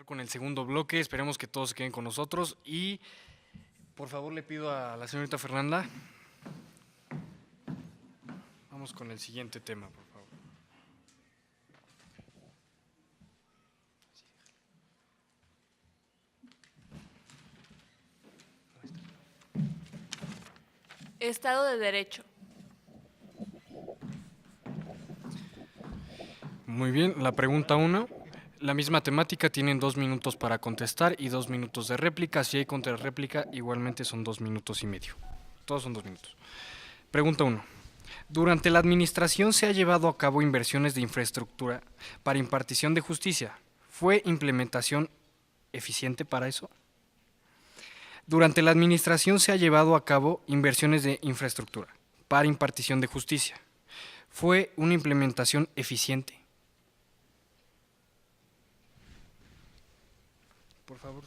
Con el segundo bloque, esperemos que todos se queden con nosotros y por favor le pido a la señorita Fernanda, vamos con el siguiente tema, por favor. Estado de Derecho. Muy bien, la pregunta 1. La misma temática, tienen 2 minutos para contestar y 2 minutos de réplica. Si hay contrarréplica, igualmente son 2 minutos y medio. Todos son 2 minutos. Pregunta 1. Durante la administración se ha llevado a cabo inversiones de infraestructura para impartición de justicia. ¿Fue implementación eficiente para eso? Durante la administración se ha llevado a cabo inversiones de infraestructura para impartición de justicia. ¿Fue una implementación eficiente? Por favor.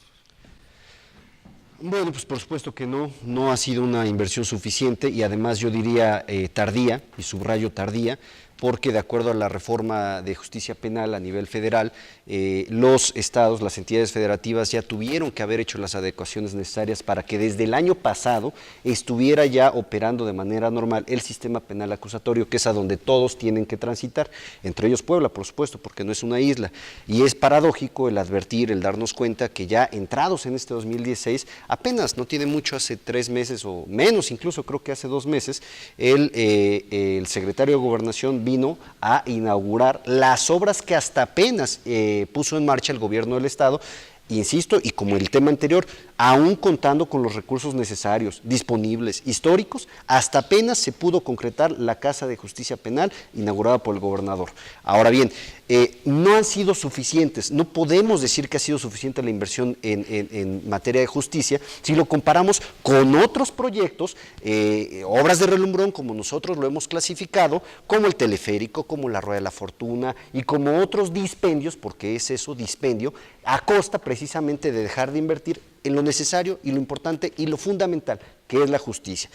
Bueno, pues por supuesto que no ha sido una inversión suficiente y además yo diría tardía, y subrayo tardía, porque de acuerdo a la reforma de justicia penal a nivel federal, los estados, las entidades federativas ya tuvieron que haber hecho las adecuaciones necesarias para que desde el año pasado estuviera ya operando de manera normal el sistema penal acusatorio, que es a donde todos tienen que transitar, entre ellos Puebla, por supuesto, porque no es una isla. Y es paradójico el advertir, el darnos cuenta que ya entrados en este 2016, apenas no tiene mucho, hace 3 meses o menos, incluso creo que hace 2 meses, el secretario de Gobernación vino a inaugurar las obras que hasta apenas puso en marcha el gobierno del estado, insisto, y como el tema anterior, aún contando con los recursos necesarios, disponibles, históricos, hasta apenas se pudo concretar la Casa de Justicia Penal inaugurada por el gobernador. Ahora bien, no han sido suficientes, no podemos decir que ha sido suficiente la inversión en materia de justicia si lo comparamos con otros proyectos, obras de relumbrón como nosotros lo hemos clasificado, como el teleférico, como la Rueda de la Fortuna y como otros dispendios, porque es eso, dispendio, a costa precisamente de dejar de invertir en lo necesario y lo importante y lo fundamental, que es la justicia.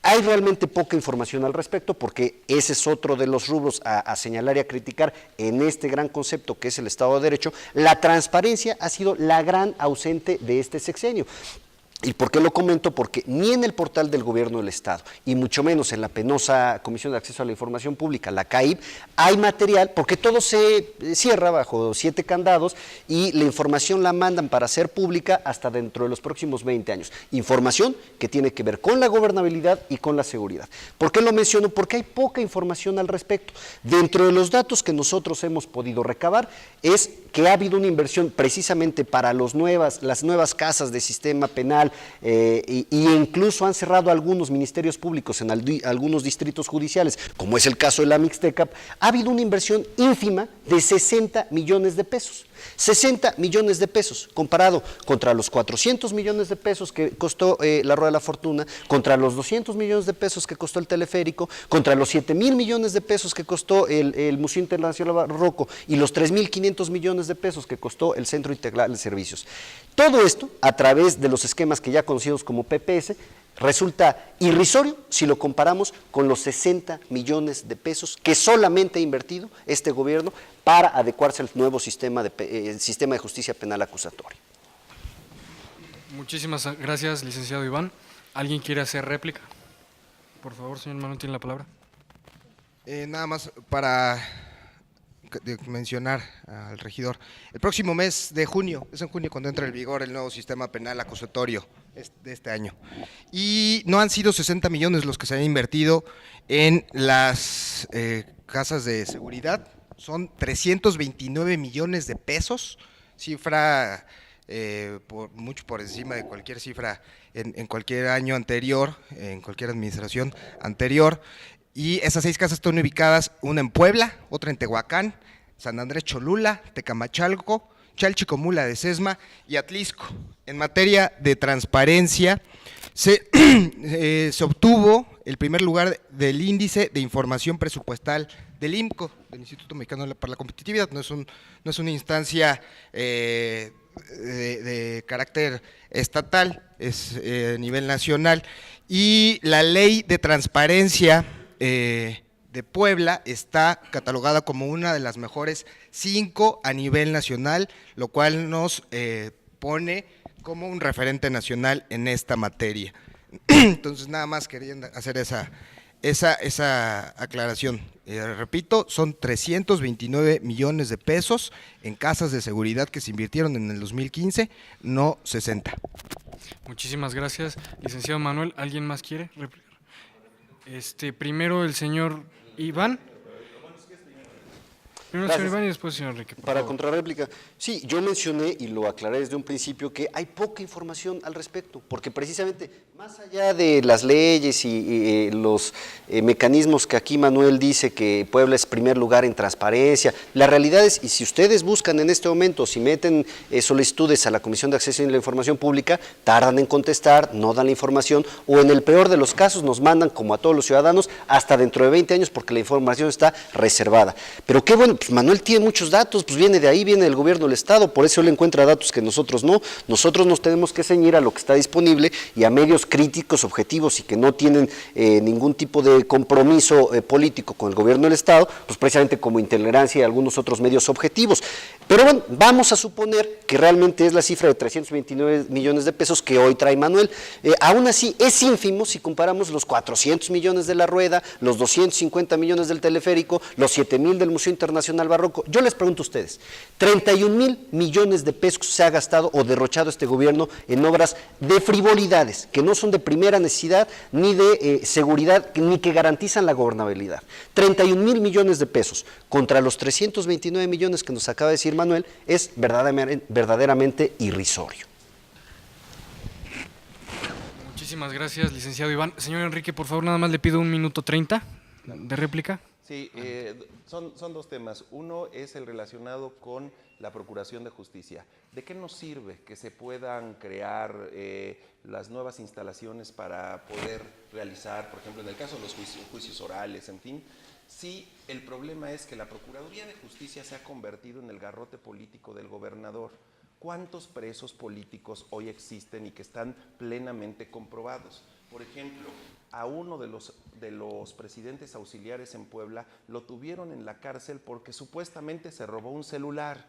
Hay realmente poca información al respecto porque ese es otro de los rubros a señalar y a criticar en este gran concepto que es el Estado de Derecho. La transparencia ha sido la gran ausente de este sexenio. ¿Y por qué lo comento? Porque ni en el portal del gobierno del estado y mucho menos en la penosa Comisión de Acceso a la Información Pública, la CAIP, hay material, porque todo se cierra bajo 7 candados y la información la mandan para ser pública hasta dentro de los próximos 20 años. Información que tiene que ver con la gobernabilidad y con la seguridad. ¿Por qué lo menciono? Porque hay poca información al respecto. Dentro de los datos que nosotros hemos podido recabar es que ha habido una inversión precisamente para las nuevas casas de sistema penal y incluso han cerrado algunos ministerios públicos en algunos distritos judiciales, como es el caso de la Mixtecap, ha habido una inversión ínfima de 60 millones de pesos. 60 millones de pesos, comparado contra los 400 millones de pesos que costó la Rueda de la Fortuna, contra los 200 millones de pesos que costó el teleférico, contra los 7,000 millones de pesos que costó el Museo Internacional Barroco y los 3,500 millones de pesos que costó el Centro Integral de Servicios. Todo esto, a través de los esquemas que ya conocidos como PPS, resulta irrisorio si lo comparamos con los 60 millones de pesos que solamente ha invertido este gobierno para adecuarse al nuevo sistema de justicia penal acusatoria. Muchísimas gracias, licenciado Iván. ¿Alguien quiere hacer réplica? Por favor, señor Manuel, tiene la palabra. Nada más para mencionar al regidor. El próximo mes de junio, es en junio cuando entra en vigor el nuevo sistema penal acusatorio de este año. Y no han sido 60 millones los que se han invertido en las casas de seguridad, son 329 millones de pesos, cifra mucho por encima de cualquier cifra en cualquier año anterior, en cualquier administración anterior. Y esas 6 casas están ubicadas, una en Puebla, otra en Tehuacán, San Andrés Cholula, Tecamachalco, Chalchicomula de Sesma y Atlisco. En materia de transparencia, se obtuvo el primer lugar del índice de información presupuestal del IMCO, del Instituto Mexicano para la Competitividad. No es una instancia de carácter estatal, es a nivel nacional. Y la ley de transparencia de de Puebla está catalogada como una de las mejores 5 a nivel nacional, lo cual nos pone como un referente nacional en esta materia. Entonces, nada más quería hacer esa aclaración. Repito, son 329 millones de pesos en casas de seguridad que se invirtieron en el 2015, no 60. Muchísimas gracias, licenciado Manuel. ¿Alguien más quiere replicar? Primero el señor Iván. Primero el señor Iván y después el señor Enrique. Para contrarréplica, sí, yo mencioné y lo aclaré desde un principio que hay poca información al respecto, porque precisamente más allá de las leyes y los mecanismos que aquí Manuel dice que Puebla es primer lugar en transparencia, la realidad es, y si ustedes buscan en este momento, si meten solicitudes a la Comisión de Acceso a la Información Pública, tardan en contestar, no dan la información, o en el peor de los casos nos mandan, como a todos los ciudadanos, hasta dentro de 20 años porque la información está reservada. Pero qué bueno, pues Manuel tiene muchos datos, pues viene de ahí, viene del gobierno del Estado, por eso él encuentra datos que nosotros no. Nosotros nos tenemos que ceñir a lo que está disponible y a medios críticos, objetivos y que no tienen ningún tipo de compromiso político con el gobierno del Estado, pues precisamente como Intolerancia y algunos otros medios objetivos. Pero bueno, vamos a suponer que realmente es la cifra de 329 millones de pesos que hoy trae Manuel. Aún así, es ínfimo si comparamos los 400 millones de la Rueda, los 250 millones del teleférico, los 7,000 del Museo Internacional Barroco. Yo les pregunto a ustedes, 31,000 millones de pesos se ha gastado o derrochado este gobierno en obras de frivolidades, que no son de primera necesidad, ni de seguridad, ni que garantizan la gobernabilidad. 31,000 millones de pesos contra los 329 millones que nos acaba de decir Manuel, es verdaderamente irrisorio. Muchísimas gracias, licenciado Iván. Señor Enrique, por favor, nada más le pido 1:30 de réplica. Sí, son dos temas. Uno es el relacionado con la Procuración de Justicia. ¿De qué nos sirve que se puedan crear las nuevas instalaciones para poder realizar, por ejemplo, en el caso de los juicios orales, en fin, si el problema es que la Procuraduría de Justicia se ha convertido en el garrote político del gobernador? ¿Cuántos presos políticos hoy existen y que están plenamente comprobados? Por ejemplo, a uno de los presidentes auxiliares en Puebla lo tuvieron en la cárcel porque supuestamente se robó un celular.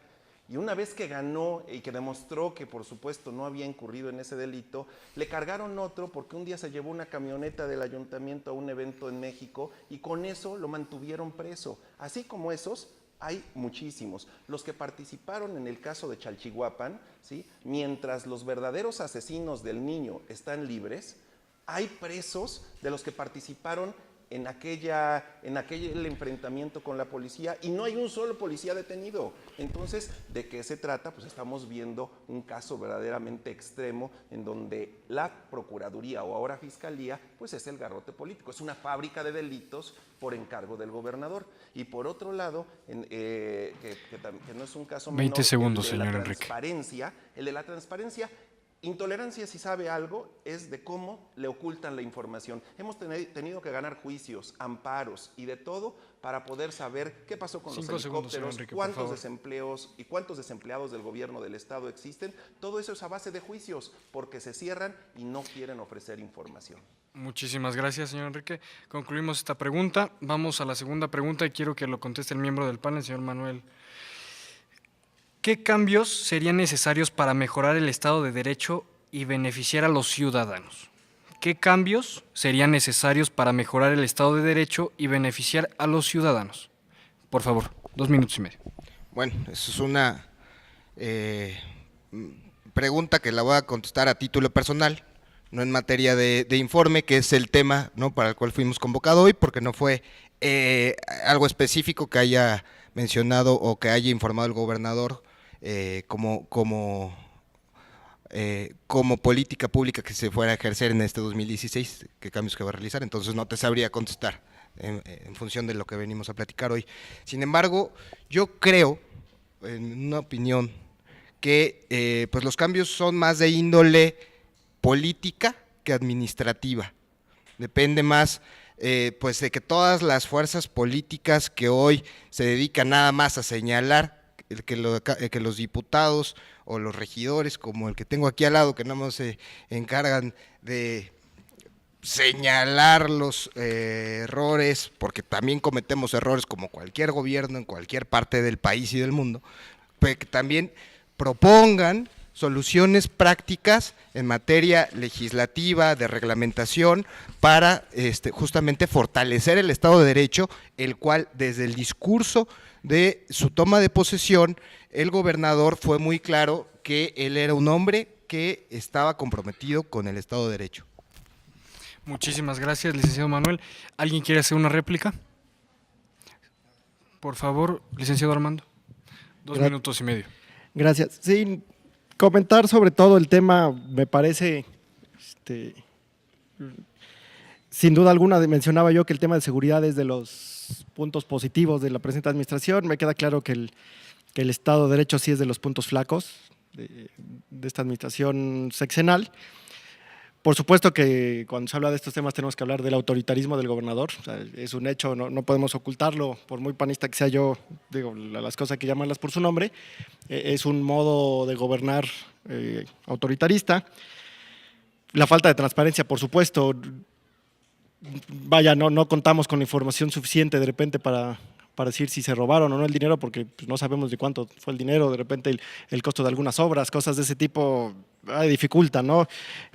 Y una vez que ganó y que demostró que por supuesto no había incurrido en ese delito, le cargaron otro porque un día se llevó una camioneta del ayuntamiento a un evento en México y con eso lo mantuvieron preso. Así como esos, hay muchísimos. Los que participaron en el caso de Chalchihuapan, ¿sí? Mientras los verdaderos asesinos del niño están libres, hay presos de los que participaron en aquel enfrentamiento con la policía y no hay un solo policía detenido. Entonces, ¿de qué se trata? Pues estamos viendo un caso verdaderamente extremo en donde la Procuraduría o ahora Fiscalía pues es el garrote político, es una fábrica de delitos por encargo del gobernador. Y por otro lado, que no es un caso menor, 20 segundos, el de señor la Enrique. el de la transparencia. Intolerancia, si sabe algo, es de cómo le ocultan la información. Hemos tenido que ganar juicios, amparos y de todo para poder saber qué pasó con los 5 segundos, señor helicópteros, Enrique, por cuántos favor. desempleos y cuántos desempleados del gobierno del Estado existen. Todo eso es a base de juicios, porque se cierran y no quieren ofrecer información. Muchísimas gracias, señor Enrique. Concluimos esta pregunta. Vamos a la segunda pregunta y quiero que lo conteste el miembro del panel, señor Manuel. ¿Qué cambios serían necesarios para mejorar el Estado de Derecho y beneficiar a los ciudadanos? ¿Qué cambios serían necesarios para mejorar el Estado de Derecho y beneficiar a los ciudadanos? Por favor, 2 minutos y medio. Bueno, eso es una pregunta que la voy a contestar a título personal, no en materia de informe, que es el tema, ¿no?, para el cual fuimos convocados hoy, porque no fue algo específico que haya mencionado o que haya informado el gobernador como política pública que se fuera a ejercer en este 2016, qué cambios que va a realizar. Entonces no te sabría contestar en función de lo que venimos a platicar hoy. Sin embargo, yo creo, en una opinión, que pues los cambios son más de índole política que administrativa. Depende más pues de que todas las fuerzas políticas que hoy se dedican nada más a señalar, que los diputados o los regidores, como el que tengo aquí al lado, que nada más se encargan de señalar los errores, porque también cometemos errores como cualquier gobierno en cualquier parte del país y del mundo, pero que también propongan soluciones prácticas en materia legislativa, de reglamentación, para justamente fortalecer el Estado de Derecho, el cual desde el discurso de su toma de posesión, el gobernador fue muy claro que él era un hombre que estaba comprometido con el Estado de Derecho. Muchísimas gracias, licenciado Manuel. ¿Alguien quiere hacer una réplica? Por favor, licenciado Armando. 2 minutos y medio. Gracias. Sí, comentar sobre todo el tema, me parece, sin duda alguna mencionaba yo que el tema de seguridad es de los puntos positivos de la presente administración. Me queda claro que el Estado de Derecho sí es de los puntos flacos de esta administración sexenal. Por supuesto que cuando se habla de estos temas tenemos que hablar del autoritarismo del gobernador, o sea, es un hecho, no podemos ocultarlo, por muy panista que sea yo, digo, las cosas hay que llamarlas por su nombre, es un modo de gobernar autoritarista. La falta de transparencia, por supuesto, vaya, no contamos con información suficiente de repente para decir si se robaron o no el dinero, porque pues, no sabemos de cuánto fue el dinero, de repente el costo de algunas obras, cosas de ese tipo dificultan, ¿no?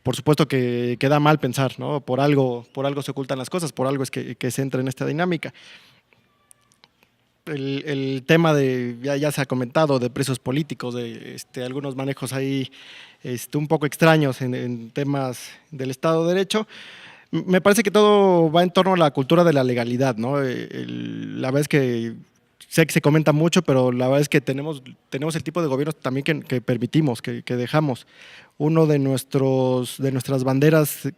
Por supuesto que da mal pensar, ¿no? Por algo se ocultan las cosas, por algo es que se entra en esta dinámica. El tema de, ya se ha comentado, de presos políticos, de algunos manejos ahí un poco extraños en temas del Estado de Derecho. Me parece que todo va en torno a la cultura de la legalidad, ¿no? La verdad es que sé que se comenta mucho, pero la verdad es que tenemos el tipo de gobierno también que permitimos, que dejamos. Uno de nuestras banderas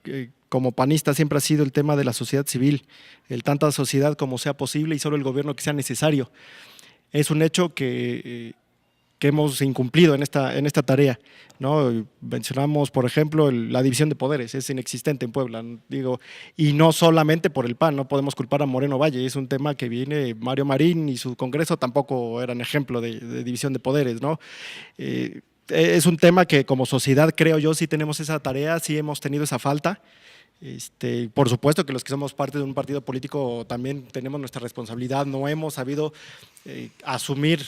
como panistas siempre ha sido el tema de la sociedad civil, el tanta sociedad como sea posible y solo el gobierno que sea necesario. Es un hecho que hemos incumplido en esta tarea, ¿no? Mencionamos, por ejemplo, la división de poderes, es inexistente en Puebla, digo, y no solamente por el PAN, no podemos culpar a Moreno Valle, es un tema que viene, Mario Marín y su Congreso tampoco eran ejemplo de división de poderes, ¿no? Es un tema que como sociedad, creo yo, sí tenemos esa tarea, sí hemos tenido esa falta. Por supuesto que los que somos parte de un partido político también tenemos nuestra responsabilidad, no hemos sabido asumir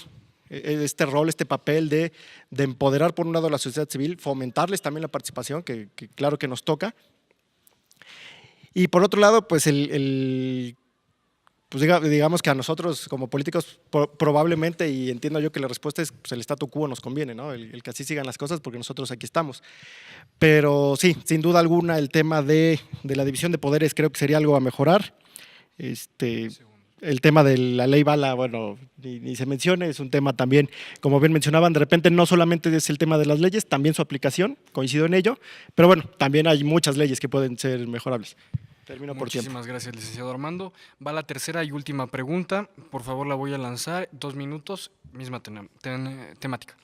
este rol, este papel de empoderar por un lado a la sociedad civil, fomentarles también la participación, que claro que nos toca, y por otro lado, pues pues digamos que a nosotros como políticos probablemente, y entiendo yo que la respuesta es pues el statu quo nos conviene, ¿no? El que así sigan las cosas porque nosotros aquí estamos. Pero sí, sin duda alguna el tema de la división de poderes creo que sería algo a mejorar. El tema de la ley Bala, bueno, ni se mencione, es un tema también, como bien mencionaban, de repente no solamente es el tema de las leyes, también su aplicación, coincido en ello, pero bueno, también hay muchas leyes que pueden ser mejorables. Termino por tiempo. Muchísimas gracias, licenciado Armando. Va la tercera y última pregunta, por favor la voy a lanzar, 2 minutos, misma temática.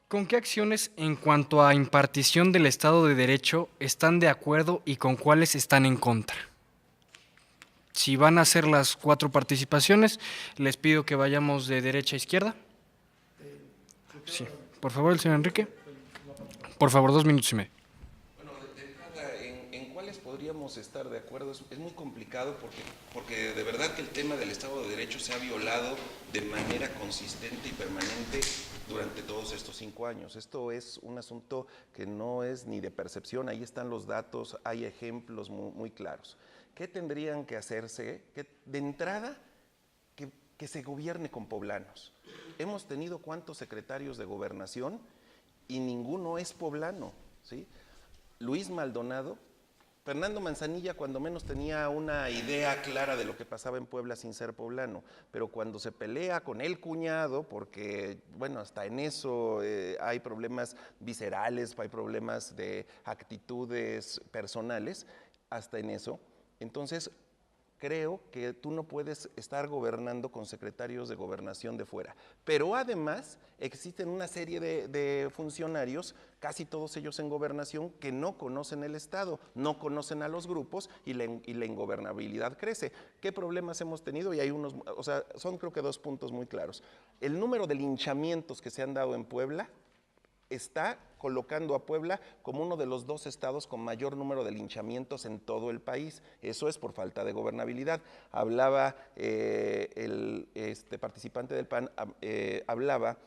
¿Con qué acciones en cuanto a impartición del Estado de Derecho están de acuerdo y con cuáles están en contra? Si van a hacer las 4 participaciones, les pido que vayamos de derecha a izquierda. Sí, por favor, el señor Enrique. Por favor, 2 minutos y medio. Bueno, de entrada, ¿en cuáles podríamos estar de acuerdo? Es muy complicado porque de verdad que el tema del Estado de Derecho se ha violado de manera consistente y permanente durante todos estos 5 años. Esto es un asunto que no es ni de percepción, ahí están los datos, hay ejemplos muy claros. ¿Qué tendrían que hacerse? De entrada, que se gobierne con poblanos. Hemos tenido cuántos secretarios de gobernación y ninguno es poblano, ¿sí? Luis Maldonado, Fernando Manzanilla cuando menos tenía una idea clara de lo que pasaba en Puebla sin ser poblano, pero cuando se pelea con el cuñado, porque bueno, hasta en eso hay problemas viscerales, hay problemas de actitudes personales, hasta en eso. Entonces, creo que tú no puedes estar gobernando con secretarios de gobernación de fuera. Pero además existen una serie de funcionarios, casi todos ellos en gobernación, que no conocen el Estado, no conocen a los grupos y la ingobernabilidad crece. ¿Qué problemas hemos tenido? Y hay unos, o sea, son creo que 2 puntos muy claros. El número de linchamientos que se han dado en Puebla está colocando a Puebla como uno de los 2 estados con mayor número de linchamientos en todo el país. Eso es por falta de gobernabilidad. Hablaba el participante del PAN, hablaba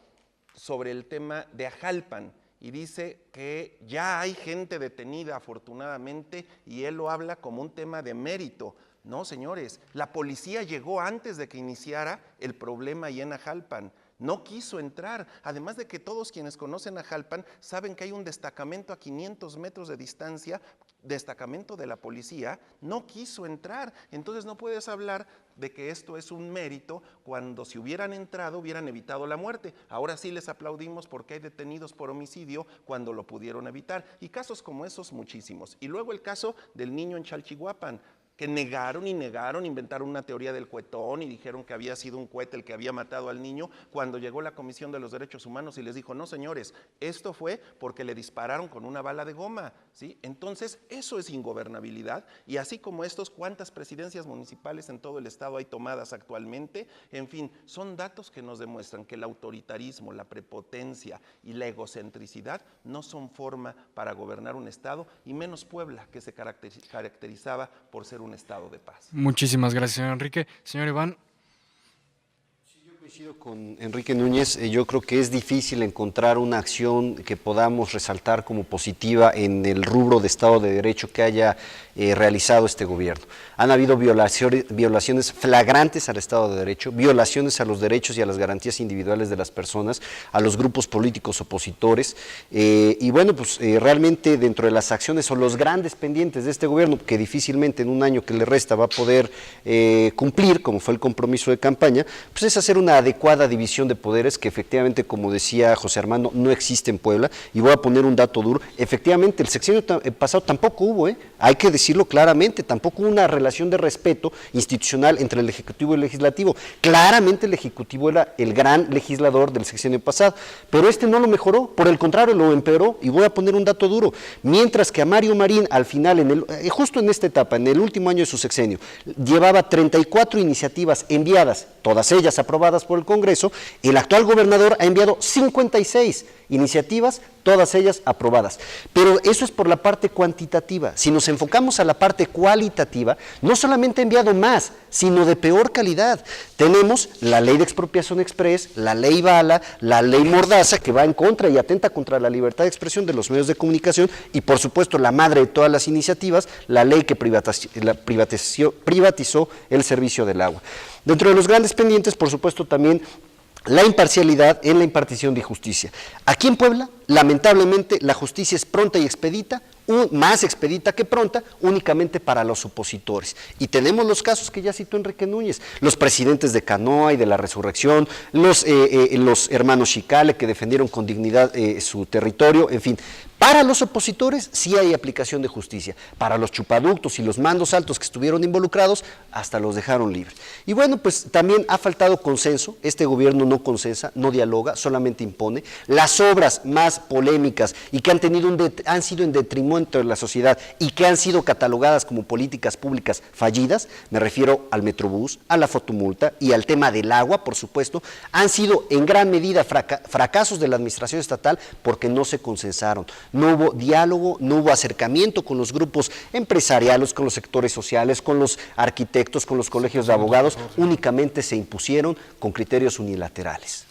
sobre el tema de Ajalpan y dice que ya hay gente detenida afortunadamente y él lo habla como un tema de mérito. No, señores, la policía llegó antes de que iniciara el problema ahí en Ajalpan. No quiso entrar, además de que todos quienes conocen a Jalpan saben que hay un destacamento a 500 metros de distancia, destacamento de la policía, no quiso entrar. Entonces no puedes hablar de que esto es un mérito cuando si hubieran entrado hubieran evitado la muerte. Ahora sí les aplaudimos porque hay detenidos por homicidio cuando lo pudieron evitar. Y casos como esos muchísimos. Y luego el caso del niño en Chalchihuapan, que negaron, inventaron una teoría del cuetón y dijeron que había sido un cohete el que había matado al niño, cuando llegó la Comisión de los Derechos Humanos y les dijo, no señores, esto fue porque le dispararon con una bala de goma, ¿sí? Entonces, eso es ingobernabilidad, y así como estos, ¿cuántas presidencias municipales en todo el estado hay tomadas actualmente? En fin, son datos que nos demuestran que el autoritarismo, la prepotencia y la egocentricidad no son forma para gobernar un estado, y menos Puebla, que se caracterizaba por ser un estado de paz. Muchísimas gracias, señor Enrique. Señor Iván. Coincido con Enrique Núñez, yo creo que es difícil encontrar una acción que podamos resaltar como positiva en el rubro de Estado de Derecho que haya realizado este gobierno. Han habido violaciones flagrantes al Estado de Derecho, violaciones a los derechos y a las garantías individuales de las personas, a los grupos políticos opositores, y bueno, pues realmente dentro de las acciones son los grandes pendientes de este gobierno, que difícilmente en un año que le resta va a poder cumplir, como fue el compromiso de campaña, pues es hacer una adecuada división de poderes que efectivamente, como decía José Armando, no existe en Puebla. Y voy a poner un dato duro, efectivamente el sexenio pasado tampoco hubo, hay que decirlo claramente, tampoco hubo una relación de respeto institucional entre el Ejecutivo y el Legislativo. Claramente el Ejecutivo era el gran legislador del sexenio pasado, pero este no lo mejoró, por el contrario lo empeoró. Y voy a poner un dato duro, mientras que a Mario Marín al final, justo en esta etapa, en el último año de su sexenio, llevaba 34 iniciativas enviadas, todas ellas aprobadas por el Congreso, el actual gobernador ha enviado 56 iniciativas, todas ellas aprobadas. Pero eso es por la parte cuantitativa. Si nos enfocamos a la parte cualitativa, no solamente ha enviado más, sino de peor calidad. Tenemos la ley de expropiación express, la ley Bala, la ley Mordaza, que va en contra y atenta contra la libertad de expresión de los medios de comunicación, y por supuesto la madre de todas las iniciativas, la ley que privatizó el servicio del agua. Dentro de los grandes pendientes, por supuesto, también la imparcialidad en la impartición de justicia. Aquí en Puebla, lamentablemente, la justicia es pronta y expedita, más expedita que pronta, únicamente para los opositores. Y tenemos los casos que ya citó Enrique Núñez, los presidentes de Canoa y de la Resurrección, los hermanos Xicale, que defendieron con dignidad su territorio, en fin. Para los opositores sí hay aplicación de justicia, para los chupaductos y los mandos altos que estuvieron involucrados, hasta los dejaron libres. Y bueno, pues también ha faltado consenso, este gobierno no consensa, no dialoga, solamente impone. Las obras más polémicas y que han sido en detrimento de la sociedad y que han sido catalogadas como políticas públicas fallidas, me refiero al Metrobús, a la fotomulta y al tema del agua, por supuesto, han sido en gran medida fracasos de la administración estatal porque no se consensaron. No hubo diálogo, no hubo acercamiento con los grupos empresariales, con los sectores sociales, con los arquitectos, con los colegios de abogados, únicamente se impusieron con criterios unilaterales.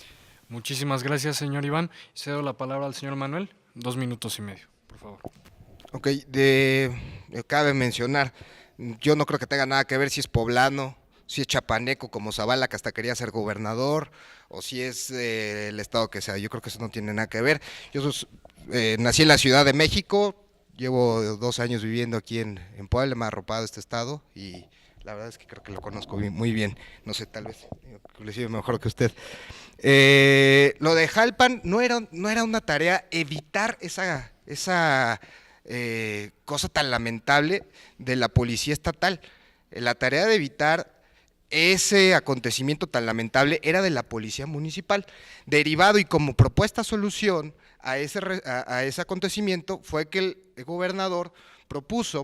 Muchísimas gracias, señor Iván. Cedo la palabra al señor Manuel, 2 minutos y medio, por favor. Ok, cabe mencionar, yo no creo que tenga nada que ver si es poblano, si es chapaneco como Zavala, que hasta quería ser gobernador, o si es el estado que sea. Yo creo que eso no tiene nada que ver. Yo nací en la Ciudad de México, llevo 2 años viviendo aquí en Puebla, me ha arropado este estado y la verdad es que creo que lo conozco muy bien. No sé, tal vez inclusive mejor que usted. Lo de Jalpan no era una tarea evitar esa cosa tan lamentable de la policía estatal. La tarea de evitar ese acontecimiento tan lamentable era de la policía municipal. Derivado y como propuesta solución a ese acontecimiento fue que el gobernador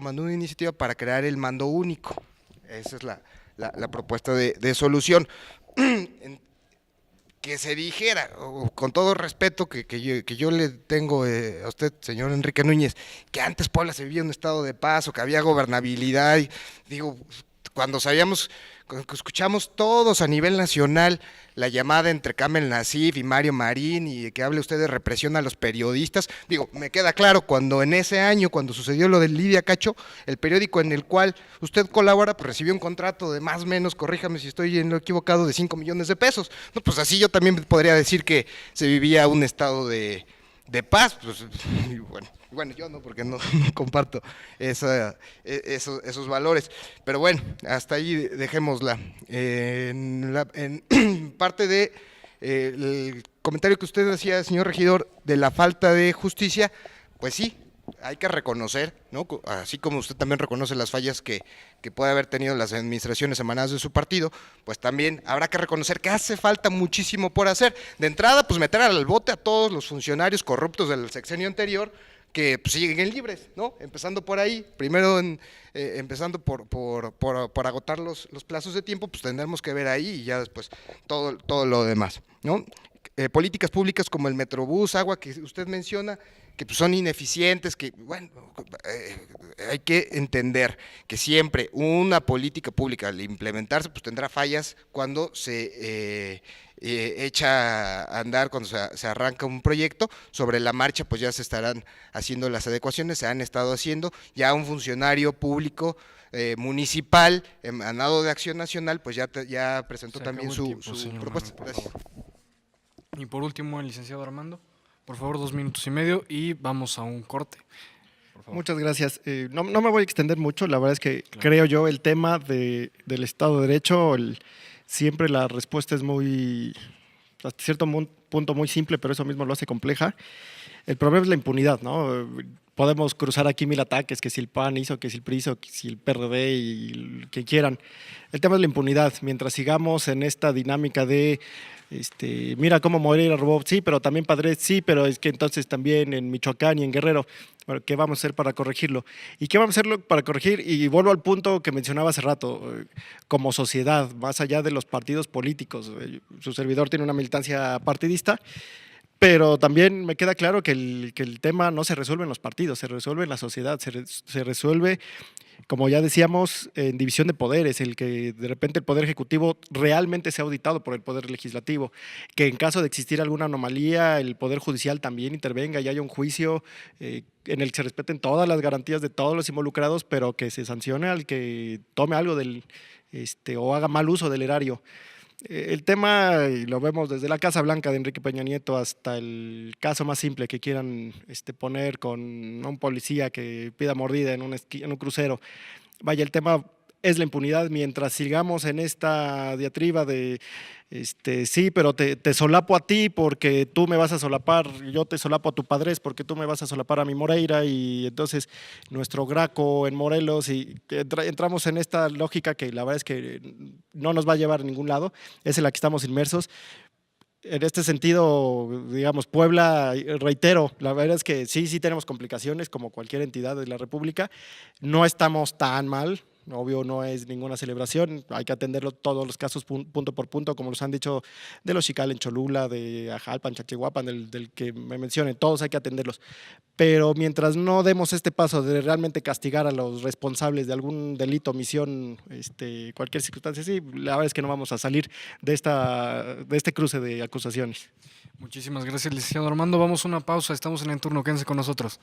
mandó una iniciativa para crear el mando único. Esa es la propuesta de solución. que se dijera, con todo respeto que yo le tengo a usted, señor Enrique Núñez, que antes Puebla se vivía en un estado de paz o que había gobernabilidad, y digo, cuando escuchamos todos a nivel nacional la llamada entre Kamel Nacif y Mario Marín y que hable usted de represión a los periodistas, digo, me queda claro, cuando en ese año, cuando sucedió lo de Lidia Cacho, el periódico en el cual usted colabora, pues recibió un contrato de más o menos, corríjame si estoy en lo equivocado, de 5 millones de pesos. No, pues así yo también podría decir que se vivía un estado de paz, pues bueno, yo no, porque no comparto esos valores, pero bueno, hasta ahí dejémosla. En parte de el comentario que usted hacía, señor regidor, de la falta de justicia, pues sí, hay que reconocer, ¿no? Así como usted también reconoce las fallas que puede haber tenido las administraciones emanadas de su partido, pues también habrá que reconocer que hace falta muchísimo por hacer. De entrada, pues meter al bote a todos los funcionarios corruptos del sexenio anterior, que pues, siguen libres, ¿no? Empezando por ahí, primero empezando por agotar los plazos de tiempo, pues tendremos que ver ahí y ya después todo lo demás, ¿no? Políticas públicas como el Metrobús, agua que usted menciona, que pues, son ineficientes, que bueno, hay que entender que siempre una política pública al implementarse pues tendrá fallas cuando se echa a andar, cuando se arranca un proyecto. Sobre la marcha pues ya se estarán haciendo las adecuaciones, se han estado haciendo, ya un funcionario público municipal emanado de Acción Nacional pues ya presentó también su propuesta. Gracias. Y por último, el licenciado Armando, por favor, 2 minutos y medio y vamos a un corte. Muchas gracias. No me voy a extender mucho, la verdad es que creo yo el tema del Estado de Derecho, siempre la respuesta es muy, hasta cierto punto muy simple, pero eso mismo lo hace compleja. El problema es la impunidad, ¿no? Podemos cruzar aquí 1000 ataques, que si el PAN hizo, que si el PRI hizo, que si el PRD y que quieran. El tema es la impunidad. Mientras sigamos en esta dinámica de mira cómo Moreira robó, sí, pero también Padre, sí, pero es que entonces también en Michoacán y en Guerrero, bueno, ¿qué vamos a hacer para corregirlo? ¿Y qué vamos a hacer para corregir? Y vuelvo al punto que mencionaba hace rato, como sociedad, más allá de los partidos políticos, su servidor tiene una militancia partidista, pero también me queda claro que el tema no se resuelve en los partidos, se resuelve en la sociedad, se resuelve, como ya decíamos, en división de poderes, el que de repente el Poder Ejecutivo realmente sea auditado por el Poder Legislativo, que en caso de existir alguna anomalía, el Poder Judicial también intervenga y haya un juicio en el que se respeten todas las garantías de todos los involucrados, pero que se sancione al que tome algo o haga mal uso del erario. El tema, y lo vemos desde la Casa Blanca de Enrique Peña Nieto hasta el caso más simple que quieran poner con un policía que pida mordida en un crucero. Vaya, el tema es la impunidad. Mientras sigamos en esta diatriba de sí, pero te solapo a ti porque tú me vas a solapar, yo te solapo a tu Padres porque tú me vas a solapar a mi Moreira, y entonces nuestro Graco en Morelos, y entramos en esta lógica que la verdad es que no nos va a llevar a ningún lado, es en la que estamos inmersos. En este sentido, digamos, Puebla, reitero, la verdad es que sí tenemos complicaciones como cualquier entidad de la República, no estamos tan mal. Obvio, no es ninguna celebración, hay que atenderlo todos los casos punto por punto, como los han dicho de los Xical en Cholula, de Ajalpan, Chalchihuapan, del que me mencionen, todos hay que atenderlos. Pero mientras no demos este paso de realmente castigar a los responsables de algún delito, omisión, cualquier circunstancia, sí, la verdad es que no vamos a salir de este cruce de acusaciones. Muchísimas gracias, licenciado Armando. Vamos a una pausa, estamos en el turno, quédense con nosotros.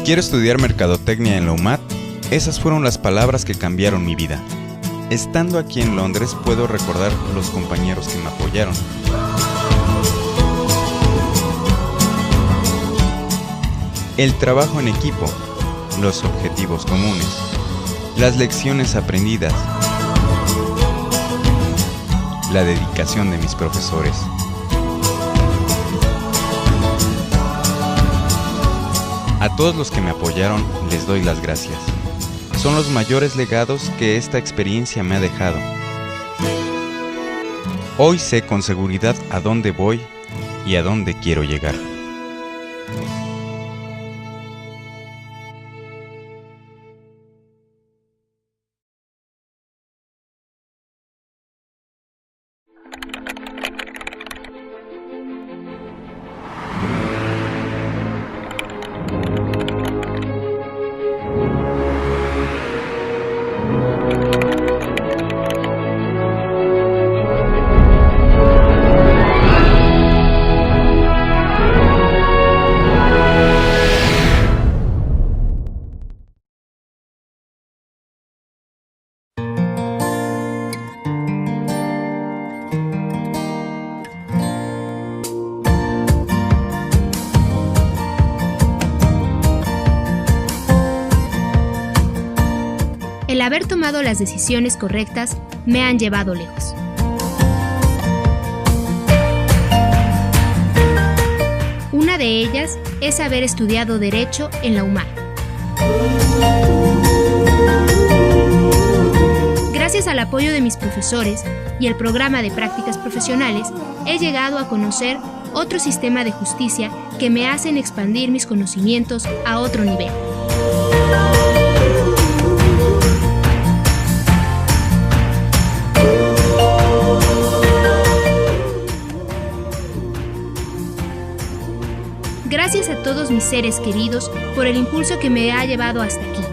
Quiero estudiar mercadotecnia en la UMaT. Esas fueron las palabras que cambiaron mi vida. Estando aquí en Londres puedo recordar los compañeros que me apoyaron. El trabajo en equipo, los objetivos comunes, las lecciones aprendidas, la dedicación de mis profesores. A todos los que me apoyaron les doy las gracias. Son los mayores legados que esta experiencia me ha dejado. Hoy sé con seguridad a dónde voy y a dónde quiero llegar. El haber tomado las decisiones correctas me han llevado lejos. Una de ellas es haber estudiado Derecho en la UMAT. Gracias al apoyo de mis profesores y el programa de prácticas profesionales, he llegado a conocer otro sistema de justicia que me hacen expandir mis conocimientos a otro nivel. Gracias a todos mis seres queridos por el impulso que me ha llevado hasta aquí.